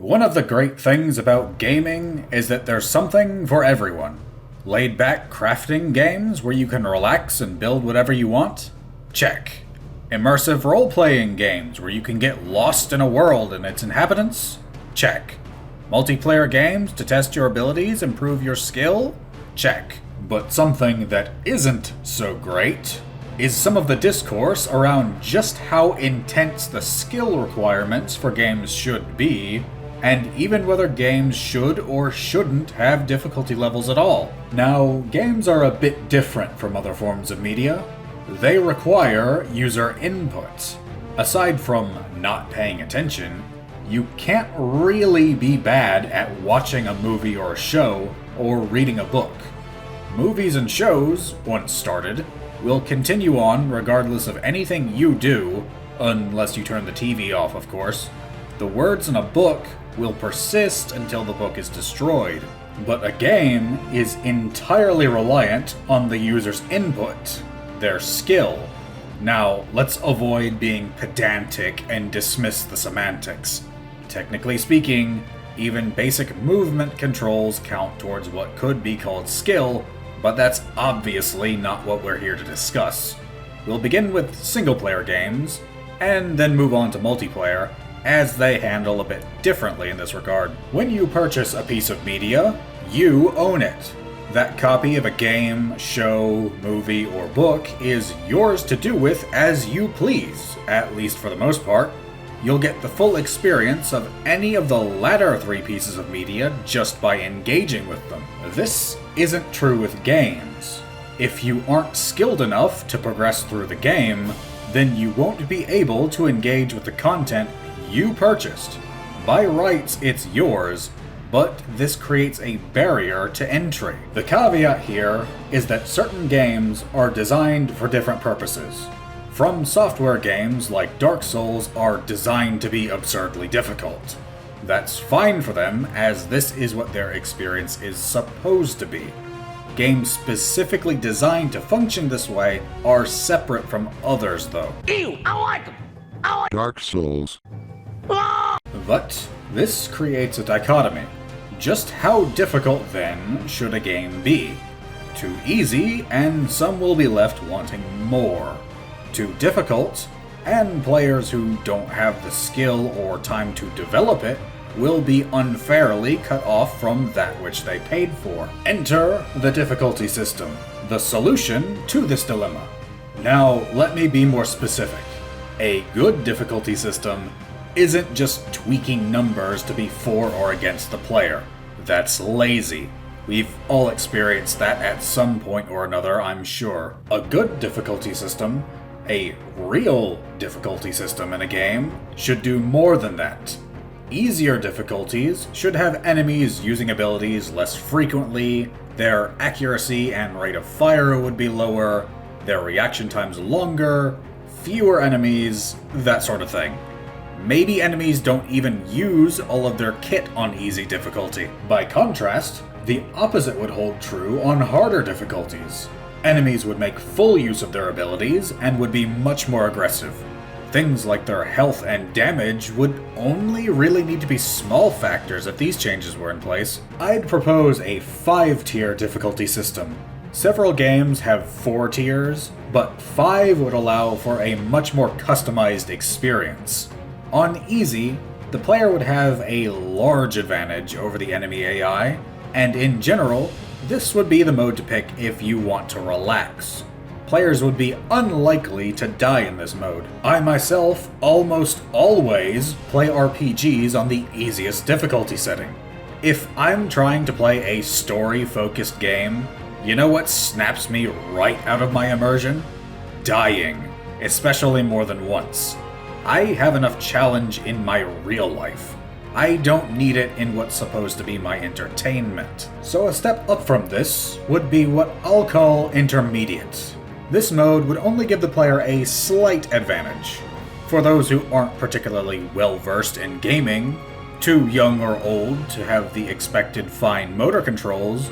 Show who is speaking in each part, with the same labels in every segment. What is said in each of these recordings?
Speaker 1: One of the great things about gaming is that there's something for everyone. Laid-back crafting games where you can relax and build whatever you want? Check. Immersive role-playing games where you can get lost in a world and its inhabitants? Check. Multiplayer games to test your abilities and prove your skill? Check. But something that isn't so great is some of the discourse around just how intense the skill requirements for games should be, and even whether games should or shouldn't have difficulty levels at all. Now, games are a bit different from other forms of media. They require user input. Aside from not paying attention, you can't really be bad at watching a movie or a show or reading a book. Movies and shows, once started, will continue on regardless of anything you do, unless you turn the TV off, of course. The words in a book will persist until the book is destroyed, but a game is entirely reliant on the user's input, their skill. Now, let's avoid being pedantic and dismiss the semantics. Technically speaking, even basic movement controls count towards what could be called skill, but that's obviously not what we're here to discuss. We'll begin with single-player games, and then move on to multiplayer, as they handle a bit differently in this regard. When you purchase a piece of media, you own it. That copy of a game, show, movie, or book is yours to do with as you please, at least for the most part. You'll get the full experience of any of the latter three pieces of media just by engaging with them. This isn't true with games. If you aren't skilled enough to progress through the game, then you won't be able to engage with the content you purchased. By rights, it's yours, but this creates a barrier to entry. The caveat here is that certain games are designed for different purposes. From Software games like Dark Souls are designed to be absurdly difficult. That's fine for them, as this is what their experience is supposed to be. Games specifically designed to function this way are separate from others, though.
Speaker 2: Ew, I like them! I like
Speaker 3: Dark Souls.
Speaker 1: But this creates a dichotomy. Just how difficult, then, should a game be? Too easy, and some will be left wanting more. Too difficult, and players who don't have the skill or time to develop it will be unfairly cut off from that which they paid for. Enter the difficulty system, the solution to this dilemma. Now, let me be more specific. A good difficulty system isn't just tweaking numbers to be for or against the player. That's lazy. We've all experienced that at some point or another, I'm sure. A good difficulty system, a real difficulty system in a game, should do more than that. Easier difficulties should have enemies using abilities less frequently, their accuracy and rate of fire would be lower, their reaction times longer, fewer enemies, that sort of thing. Maybe enemies don't even use all of their kit on easy difficulty. By contrast, the opposite would hold true on harder difficulties. Enemies would make full use of their abilities and would be much more aggressive. Things like their health and damage would only really need to be small factors if these changes were in place. I'd propose a 5-tier difficulty system. Several games have 4 tiers, but 5 would allow for a much more customized experience. On easy, the player would have a large advantage over the enemy AI, and in general, this would be the mode to pick if you want to relax. Players would be unlikely to die in this mode. I myself almost always play RPGs on the easiest difficulty setting. If I'm trying to play a story-focused game, you know what snaps me right out of my immersion? Dying, especially more than once. I have enough challenge in my real life. I don't need it in what's supposed to be my entertainment. So a step up from this would be what I'll call intermediate. This mode would only give the player a slight advantage. For those who aren't particularly well-versed in gaming, too young or old to have the expected fine motor controls,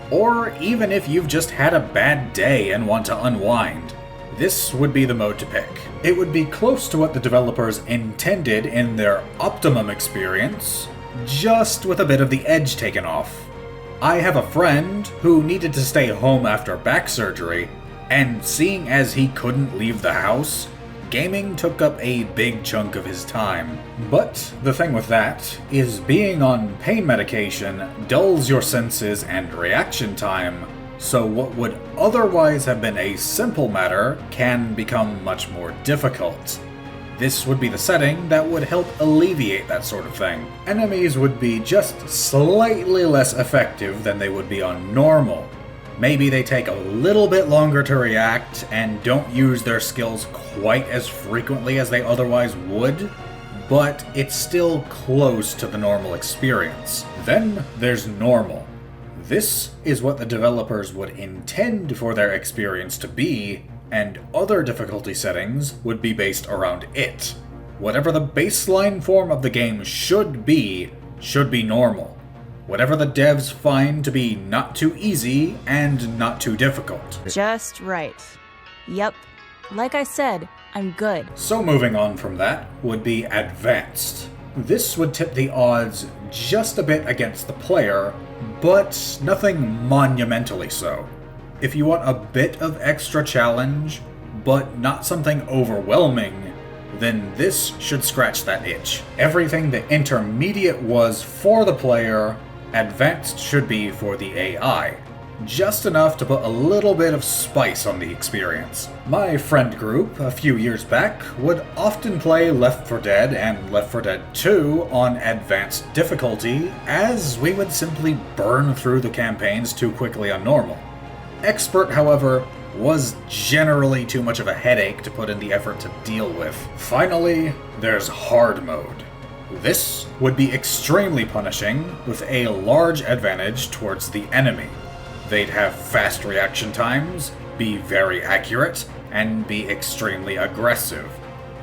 Speaker 1: or even if you've just had a bad day and want to unwind, this would be the mode to pick. It would be close to what the developers intended in their optimum experience, just with a bit of the edge taken off. I have a friend who needed to stay home after back surgery, and seeing as he couldn't leave the house, gaming took up a big chunk of his time. But the thing with that is being on pain medication dulls your senses and reaction time, so what would otherwise have been a simple matter can become much more difficult. This would be the setting that would help alleviate that sort of thing. Enemies would be just slightly less effective than they would be on normal. Maybe they take a little bit longer to react and don't use their skills quite as frequently as they otherwise would, but it's still close to the normal experience. Then there's normal. This is what the developers would intend for their experience to be, and other difficulty settings would be based around it. Whatever the baseline form of the game should be normal. Whatever the devs find to be not too easy and not too difficult.
Speaker 3: Just right. Yep. Like I said, I'm good.
Speaker 1: So moving on from that would be advanced. This would tip the odds just a bit against the player, but nothing monumentally so. If you want a bit of extra challenge, but not something overwhelming, then this should scratch that itch. Everything the intermediate was for the player, advanced should be for the AI. Just enough to put a little bit of spice on the experience. My friend group, a few years back, would often play Left 4 Dead and Left 4 Dead 2 on advanced difficulty, as we would simply burn through the campaigns too quickly on normal. Expert, however, was generally too much of a headache to put in the effort to deal with. Finally, there's hard mode. This would be extremely punishing, with a large advantage towards the enemy. They'd have fast reaction times, be very accurate, and be extremely aggressive.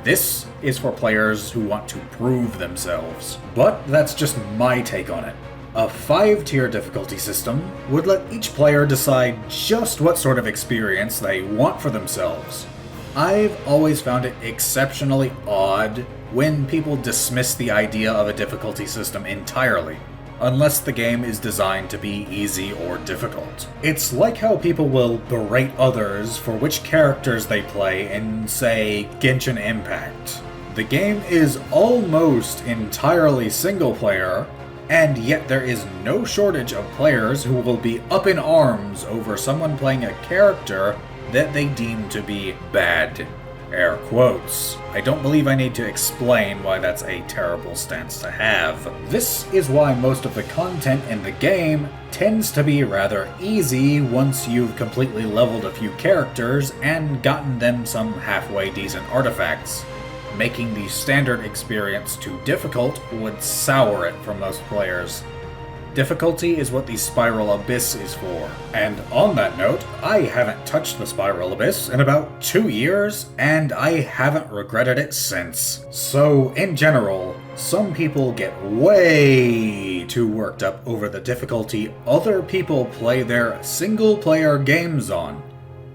Speaker 1: This is for players who want to prove themselves. But that's just my take on it. A 5-tier difficulty system would let each player decide just what sort of experience they want for themselves. I've always found it exceptionally odd when people dismiss the idea of a difficulty system entirely, unless the game is designed to be easy or difficult. It's like how people will berate others for which characters they play in, say, Genshin Impact. The game is almost entirely single-player, and yet there is no shortage of players who will be up in arms over someone playing a character that they deem to be bad. Air quotes. I don't believe I need to explain why that's a terrible stance to have. This is why most of the content in the game tends to be rather easy once you've completely leveled a few characters and gotten them some halfway decent artifacts. Making the standard experience too difficult would sour it for most players. Difficulty is what the Spiral Abyss is for. And on that note, I haven't touched the Spiral Abyss in about 2 years, and I haven't regretted it since. So, in general, some people get way too worked up over the difficulty other people play their single-player games on.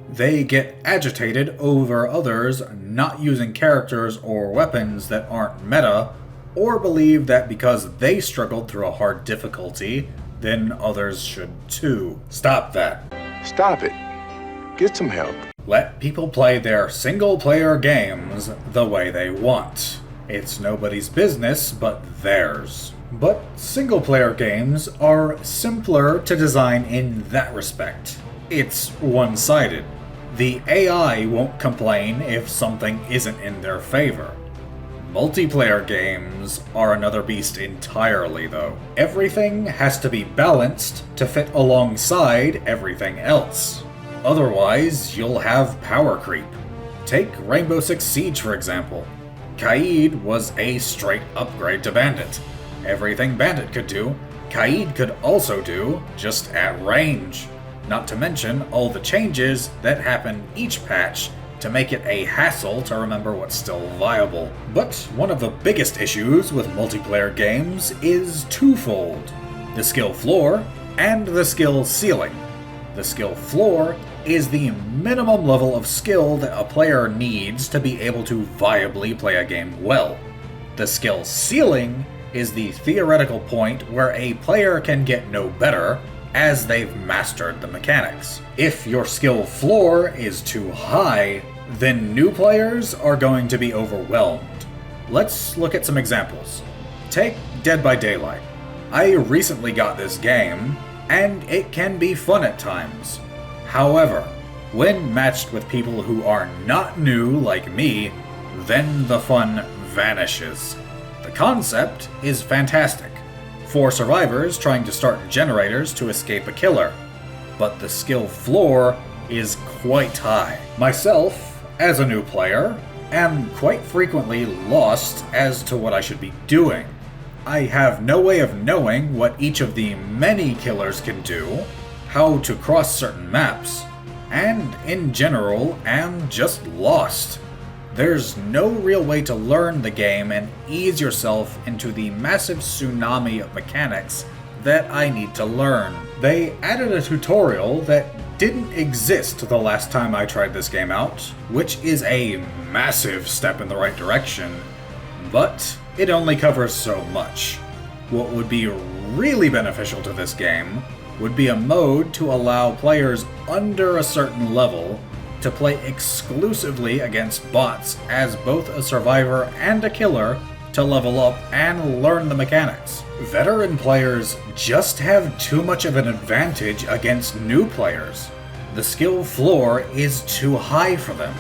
Speaker 1: They get agitated over others not using characters or weapons that aren't meta, or believe that because they struggled through a hard difficulty, then others should too. Stop that.
Speaker 4: Stop it. Get some help.
Speaker 1: Let people play their single-player games the way they want. It's nobody's business but theirs. But single-player games are simpler to design in that respect. It's one-sided. The AI won't complain if something isn't in their favor. Multiplayer games are another beast entirely, though. Everything has to be balanced to fit alongside everything else. Otherwise, you'll have power creep. Take Rainbow Six Siege, for example. Kaid was a straight upgrade to Bandit. Everything Bandit could do, Kaid could also do, just at range. Not to mention all the changes that happen each patch to make it a hassle to remember what's still viable. But one of the biggest issues with multiplayer games is twofold: the skill floor and the skill ceiling. The skill floor is the minimum level of skill that a player needs to be able to viably play a game well. The skill ceiling is the theoretical point where a player can get no better as they've mastered the mechanics. If your skill floor is too high, then new players are going to be overwhelmed. Let's look at some examples. Take Dead by Daylight. I recently got this game, and it can be fun at times. However, when matched with people who are not new like me, then the fun vanishes. The concept is fantastic. 4 survivors trying to start generators to escape a killer, but the skill floor is quite high. Myself, as a new player, am quite frequently lost as to what I should be doing. I have no way of knowing what each of the many killers can do, how to cross certain maps, and in general am just lost. There's no real way to learn the game and ease yourself into the massive tsunami of mechanics that I need to learn. They added a tutorial that didn't exist the last time I tried this game out, which is a massive step in the right direction, but it only covers so much. What would be really beneficial to this game would be a mode to allow players under a certain level to play exclusively against bots as both a survivor and a killer to level up and learn the mechanics. Veteran players just have too much of an advantage against new players. The skill floor is too high for them.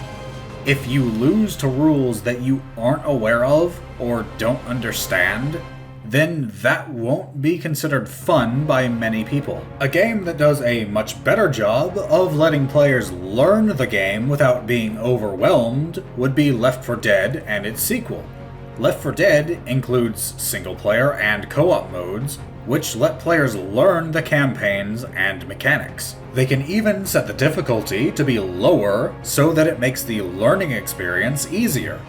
Speaker 1: If you lose to rules that you aren't aware of or don't understand, then that won't be considered fun by many people. A game that does a much better job of letting players learn the game without being overwhelmed would be Left 4 Dead and its sequel. Left 4 Dead includes single-player and co-op modes, which let players learn the campaigns and mechanics. They can even set the difficulty to be lower so that it makes the learning experience easier.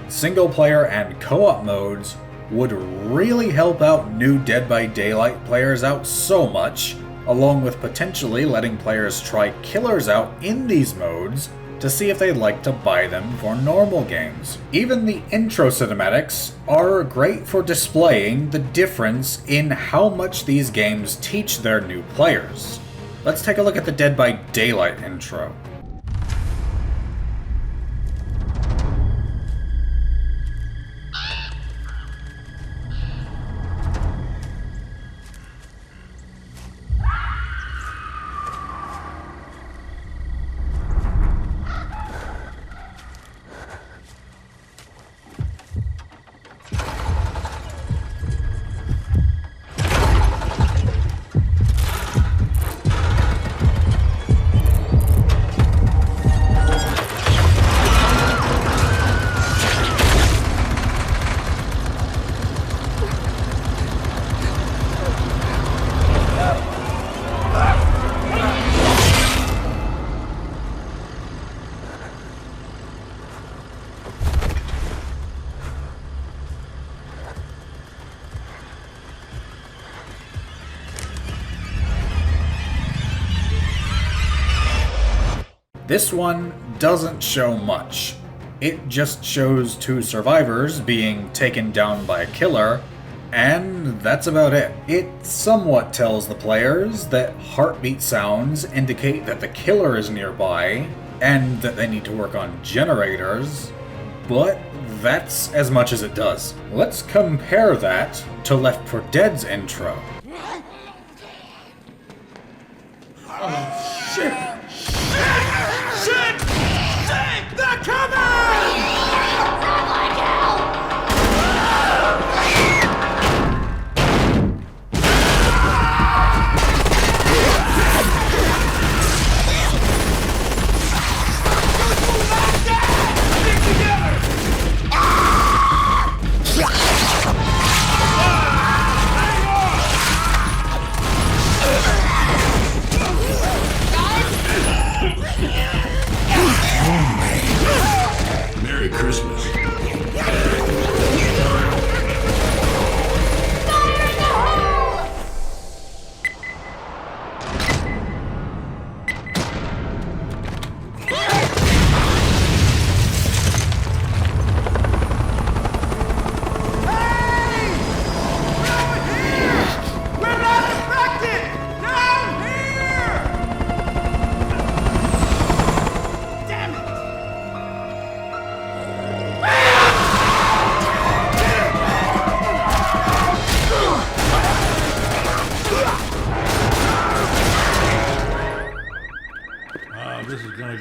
Speaker 1: Single-player and co-op modes would really help out new Dead by Daylight players out so much, along with potentially letting players try killers out in these modes to see if they'd like to buy them for normal games. Even the intro cinematics are great for displaying the difference in how much these games teach their new players. Let's take a look at the Dead by Daylight intro. This one doesn't show much. It just shows 2 survivors being taken down by a killer, and that's about it. It somewhat tells the players that heartbeat sounds indicate that the killer is nearby, and that they need to work on generators, but that's as much as it does. Let's compare that to Left 4 Dead's intro.
Speaker 2: Oh, shit! Shit! Shit! They're coming! Like hell!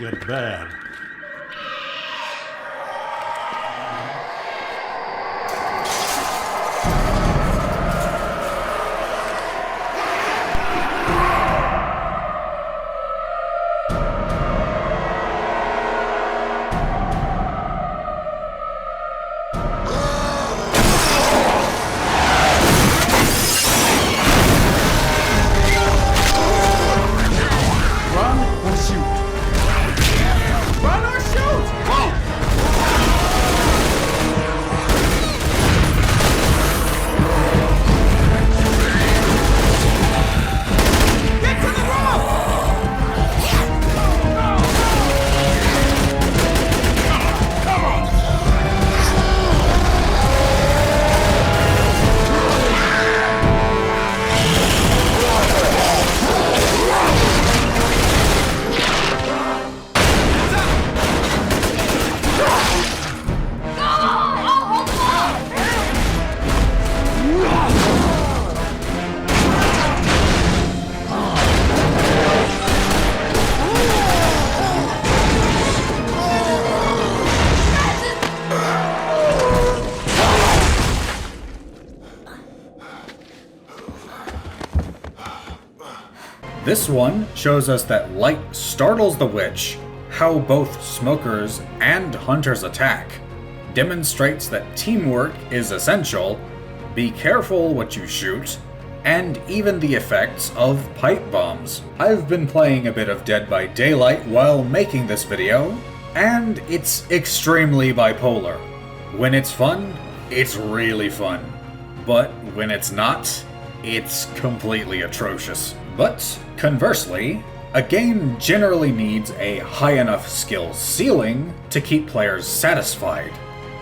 Speaker 5: get bad.
Speaker 1: This one shows us that light startles the witch, how both smokers and hunters attack, demonstrates that teamwork is essential, be careful what you shoot, and even the effects of pipe bombs. I've been playing a bit of Dead by Daylight while making this video, and it's extremely bipolar. When it's fun, it's really fun. But when it's not, it's completely atrocious. But conversely, a game generally needs a high enough skill ceiling to keep players satisfied.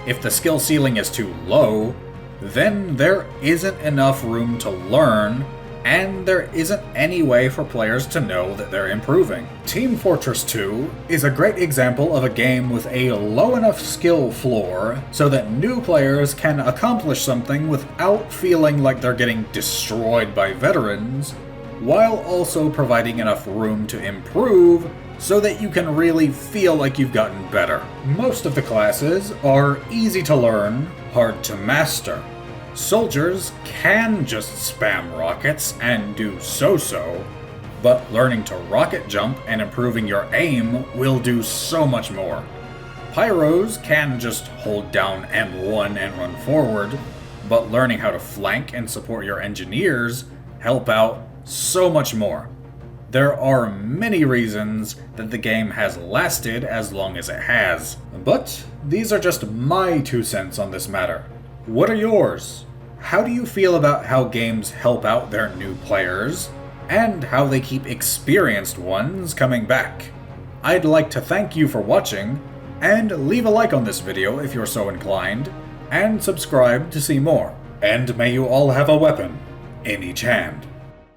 Speaker 1: If the skill ceiling is too low, then there isn't enough room to learn, and there isn't any way for players to know that they're improving. Team Fortress 2 is a great example of a game with a low enough skill floor so that new players can accomplish something without feeling like they're getting destroyed by veterans, while also providing enough room to improve so that you can really feel like you've gotten better. Most of the classes are easy to learn, hard to master. Soldiers can just spam rockets and do so-so, but learning to rocket jump and improving your aim will do so much more. Pyros can just hold down M1 and run forward, but learning how to flank and support your engineers help out so much more. There are many reasons that the game has lasted as long as it has, but these are just my 2 cents on this matter. What are yours? How do you feel about how games help out their new players, and how they keep experienced ones coming back? I'd like to thank you for watching, and leave a like on this video if you're so inclined, and subscribe to see more. And may you all have a weapon in each hand.